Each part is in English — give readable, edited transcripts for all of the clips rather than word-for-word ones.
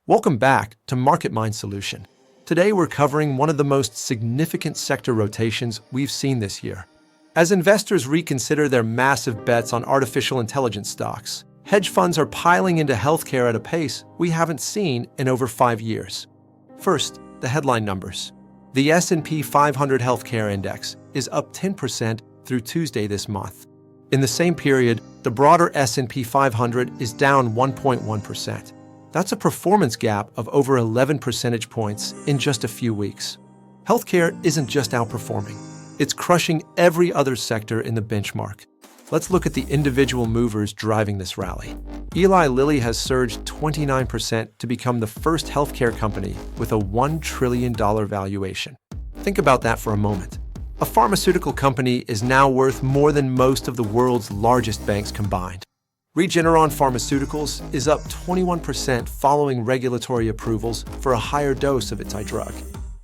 Welcome back to Market Mind Solution. Today we're covering one of the most significant sector rotations we've seen this year. As investors reconsider their massive bets on artificial intelligence stocks, hedge funds are piling into healthcare at a pace we haven't seen in over 5 years. First, the headline numbers. The S&P 500 Healthcare Index is up 10% through Tuesday this month. In the same period, the broader S&P 500 is down 1.1%. That's a performance gap of over 11 percentage points in just a few weeks. Healthcare isn't just outperforming. It's crushing every other sector in the benchmark. Let's look at the individual movers driving this rally. Eli Lilly has surged 29% to become the first healthcare company with a $1 trillion valuation. Think about that for a moment. A pharmaceutical company is now worth more than most of the world's largest banks combined. Regeneron Pharmaceuticals is up 21% following regulatory approvals for a higher dose of its eye drug.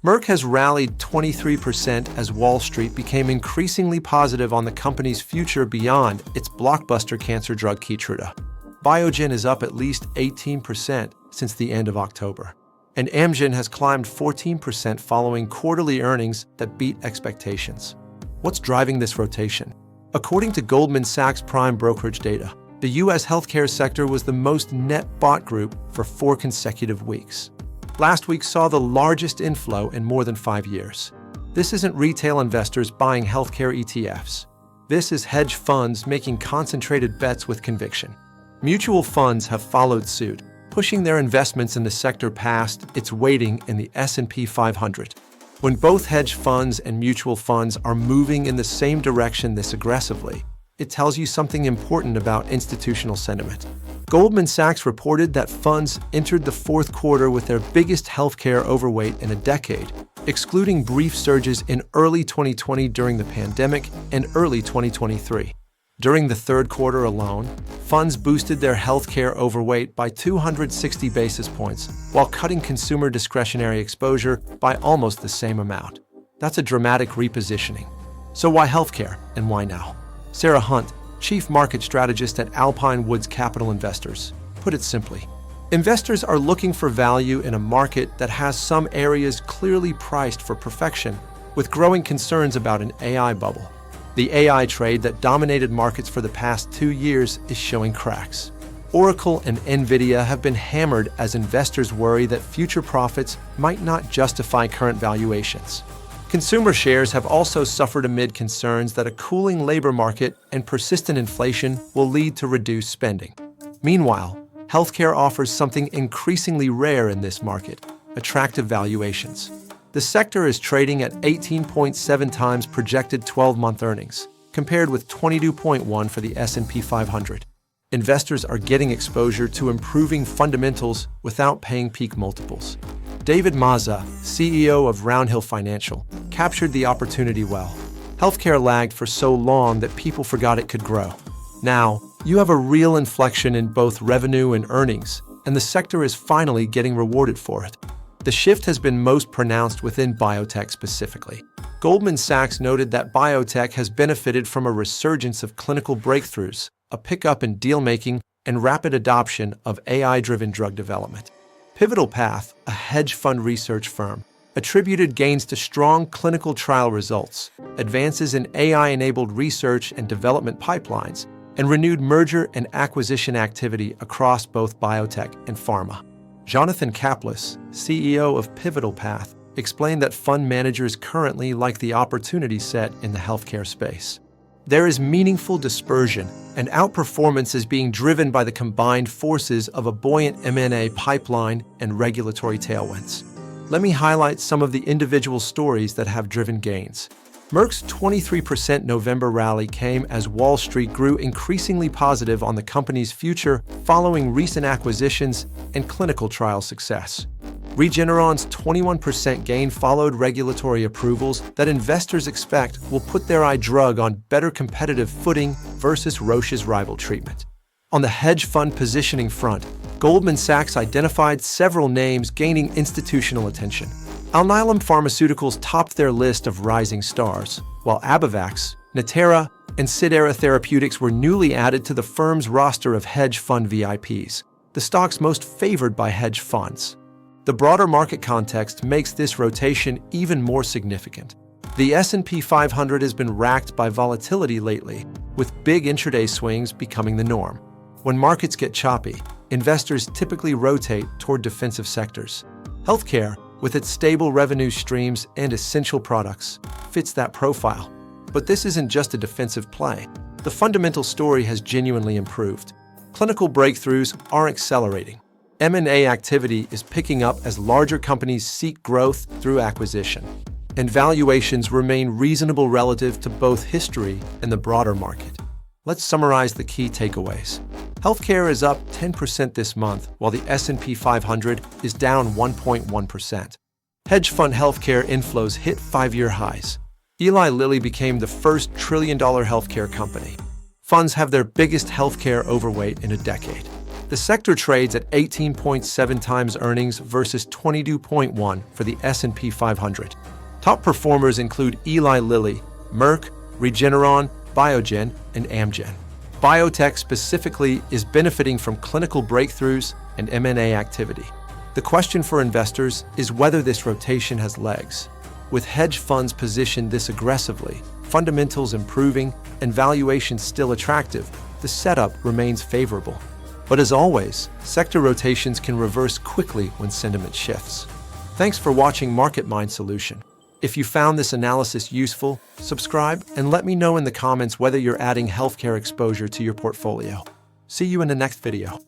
Merck has rallied 23% as Wall Street became increasingly positive on the company's future beyond its blockbuster cancer drug Keytruda. Biogen is up at least 18% since the end of October. And Amgen has climbed 14% following quarterly earnings that beat expectations. What's driving this rotation? According to Goldman Sachs prime brokerage data, the U.S. healthcare sector was the most net bought group for 4 consecutive weeks. Last week saw the largest inflow in more than 5 years. This isn't retail investors buying healthcare ETFs. This is hedge funds making concentrated bets with conviction. Mutual funds have followed suit, pushing their investments in the sector past its weighting in the S&P 500. When both hedge funds and mutual funds are moving in the same direction this aggressively, it tells you something important about institutional sentiment. Goldman Sachs reported that funds entered the fourth quarter with their biggest healthcare overweight in a decade, excluding brief surges in early 2020 during the pandemic and early 2023. During the third quarter alone, funds boosted their healthcare overweight by 260 basis points, while cutting consumer discretionary exposure by almost the same amount. That's a dramatic repositioning. So why healthcare, and why now? Sarah Hunt, Chief Market Strategist at Alpine Woods Capital Investors, put it simply. Investors are looking for value in a market that has some areas clearly priced for perfection, with growing concerns about an AI bubble. The AI trade that dominated markets for the past 2 years is showing cracks. Oracle and Nvidia have been hammered as investors worry that future profits might not justify current valuations. Consumer shares have also suffered amid concerns that a cooling labor market and persistent inflation will lead to reduced spending. Meanwhile, healthcare offers something increasingly rare in this market: attractive valuations. The sector is trading at 18.7 times projected 12-month earnings, compared with 22.1 for the S&P 500. Investors are getting exposure to improving fundamentals without paying peak multiples. David Mazza, CEO of Roundhill Financial, captured the opportunity well. Healthcare lagged for so long that people forgot it could grow. Now, you have a real inflection in both revenue and earnings, and the sector is finally getting rewarded for it. The shift has been most pronounced within biotech specifically. Goldman Sachs noted that biotech has benefited from a resurgence of clinical breakthroughs, a pickup in deal-making, and rapid adoption of AI-driven drug development. Pivotal Path, a hedge fund research firm, attributed gains to strong clinical trial results, advances in AI-enabled research and development pipelines, and renewed merger and acquisition activity across both biotech and pharma. Jonathan Kaplis, CEO of Pivotal Path, explained that fund managers currently like the opportunity set in the healthcare space. There is meaningful dispersion, and outperformance is being driven by the combined forces of a buoyant M&A pipeline and regulatory tailwinds. Let me highlight some of the individual stories that have driven gains. Merck's 23% November rally came as Wall Street grew increasingly positive on the company's future following recent acquisitions and clinical trial success. Regeneron's 21% gain followed regulatory approvals that investors expect will put their eye drug on better competitive footing versus Roche's rival treatment. On the hedge fund positioning front, Goldman Sachs identified several names gaining institutional attention. Alnylam Pharmaceuticals topped their list of rising stars, while Abivax, Natera, and Cidara Therapeutics were newly added to the firm's roster of hedge fund VIPs. the stocks most favored by hedge funds. The broader market context makes this rotation even more significant. The S&P 500 has been racked by volatility lately, with big intraday swings becoming the norm. When markets get choppy, investors typically rotate toward defensive sectors. Healthcare, with its stable revenue streams and essential products, fits that profile. But this isn't just a defensive play. The fundamental story has genuinely improved. Clinical breakthroughs are accelerating. M&A activity is picking up as larger companies seek growth through acquisition. And valuations remain reasonable relative to both history and the broader market. Let's summarize the key takeaways. Healthcare is up 10% this month, while the S&P 500 is down 1.1%. Hedge fund healthcare inflows hit 5-year highs. Eli Lilly became the first trillion-dollar healthcare company. Funds have their biggest healthcare overweight in a decade. The sector trades at 18.7 times earnings versus 22.1 for the S&P 500. Top performers include Eli Lilly, Merck, Regeneron, Biogen, and Amgen. Biotech specifically is benefiting from clinical breakthroughs and M&A activity. The question for investors is whether this rotation has legs. With hedge funds positioned this aggressively, fundamentals improving, and valuations still attractive, the setup remains favorable. But as always, sector rotations can reverse quickly when sentiment shifts. Thanks for watching Market Mind Solution. If you found this analysis useful, subscribe and let me know in the comments whether you're adding healthcare exposure to your portfolio. See you in the next video.